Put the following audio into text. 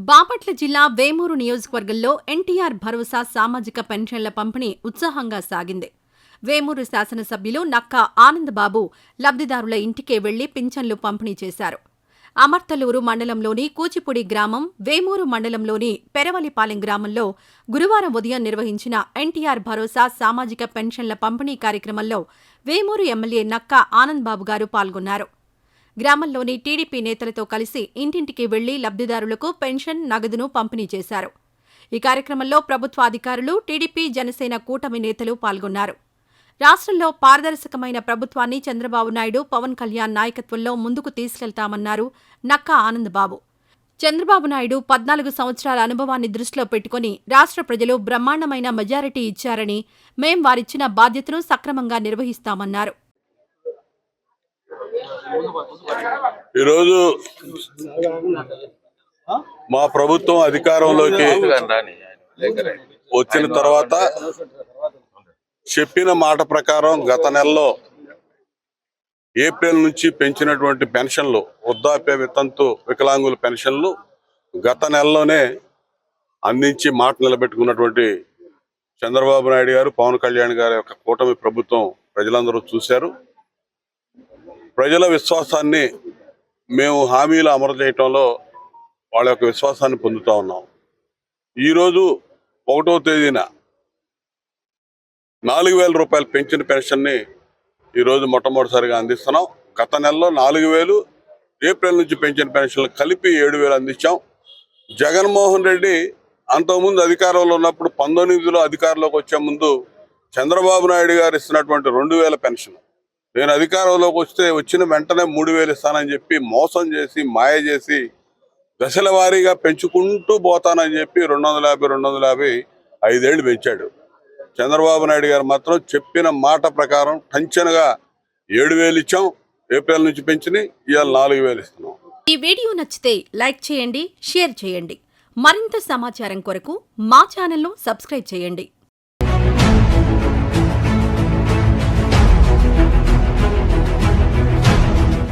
బాపట్ల జిల్లా వేమూరు నియోజకవర్గంలో ఎన్టీఆర్ భరోసా సామాజిక పెన్షన్ల పంపిణీ ఉత్సాహంగా సాగింది. వేమూరు శాసనసభ్యులు నక్కా ఆనందబాబు లబ్ధిదారుల ఇంటికే వెళ్లి పింఛన్లు పంపిణీ చేశారు. అమర్తలూరు మండలంలోని కూచిపూడి గ్రామం, వేమూరు మండలంలోని పెరవలిపాలెం గ్రామంలో గురువారం ఉదయం నిర్వహించిన ఎన్టీఆర్ భరోసా సామాజిక పెన్షన్ల పంపిణీ కార్యక్రమంలో వేమూరు ఎమ్మెల్యే నక్కా ఆనందబాబు గారు పాల్గొన్నారు. గ్రామంలోని టీడీపీ నేతలతో కలిసి ఇంటింటికి వెళ్లి లబ్ధిదారులకు పెన్షన్, నగదును పంపిణీ చేశారు. ఈ కార్యక్రమంలో ప్రభుత్వ అధికారులు, టీడీపీ, జనసేన కూటమి నేతలు పాల్గొన్నారు. రాష్ట్రంలో పారదర్శకమైన ప్రభుత్వాన్ని చంద్రబాబు నాయుడు, పవన్ కళ్యాణ్ నాయకత్వంలో ముందుకు తీసుకెళ్తామన్నారు నక్కా ఆనందబాబు. చంద్రబాబు నాయుడు 14 సంవత్సరాల అనుభవాన్ని దృష్టిలో పెట్టుకుని రాష్ట్ర ప్రజలు బ్రహ్మాండమైన మెజారిటీ ఇచ్చారని, మేం వారిచ్చిన బాధ్యతను సక్రమంగా నిర్వహిస్తామన్నారు. ఈరోజు మా ప్రభుత్వం అధికారంలోకి వచ్చిన తర్వాత చెప్పిన మాట ప్రకారం గత నెలలో ఏప్రిల్ నుంచి పెంచినటువంటి పెన్షన్లు, వృద్ధాప్య, వితంతు, వికలాంగుల పెన్షన్లు గత నెలలోనే అందించి మాట నిలబెట్టుకున్నటువంటి చంద్రబాబు నాయుడు గారు, పవన్ కళ్యాణ్ గారి యొక్క కూటమి ప్రభుత్వం ప్రజలందరూ చూశారు. ప్రజల విశ్వాసాన్ని మేము హామీలు అమలు చేయటంలో వాళ్ళ యొక్క విశ్వాసాన్ని పొందుతూ ఉన్నాం. ఈరోజు 1వ తేదీన 4,000 రూపాయలు పెంచిన పెన్షన్ని ఈరోజు మొట్టమొదటిసారిగా అందిస్తున్నాం. గత నెలలో 4,000, ఏప్రిల్ నుంచి పెంచిన పెన్షన్లు కలిపి 7,000 అందించాం. జగన్మోహన్ రెడ్డి అంతకుముందు అధికారంలో ఉన్నప్పుడు 19లో అధికారంలోకి వచ్చే ముందు చంద్రబాబు నాయుడు గారు ఇస్తున్నటువంటి 2,000 పెన్షన్, నేను అధికారంలోకి వచ్చిన వెంటనే 3,000 ఇస్తానని చెప్పి మోసం చేసి, మాయ చేసి దశల వారీగా పెంచుకుంటూ పోతానని చెప్పి 250 5 ఏళ్లు పెంచాడు. చంద్రబాబు నాయుడు గారు మాత్రం చెప్పిన మాట ప్రకారం టంచనగా 7,000 ఇచ్చాం. ఏప్రిల్ నుంచి పెంచిని ఇవాళ 4,000 ఇస్తున్నాం. ఈ వీడియో నచ్చితే లైక్ చేయండి, షేర్ చేయండి. మరింత సమాచారం కొరకు మా ఛానల్ను సబ్స్క్రైబ్ చేయండి.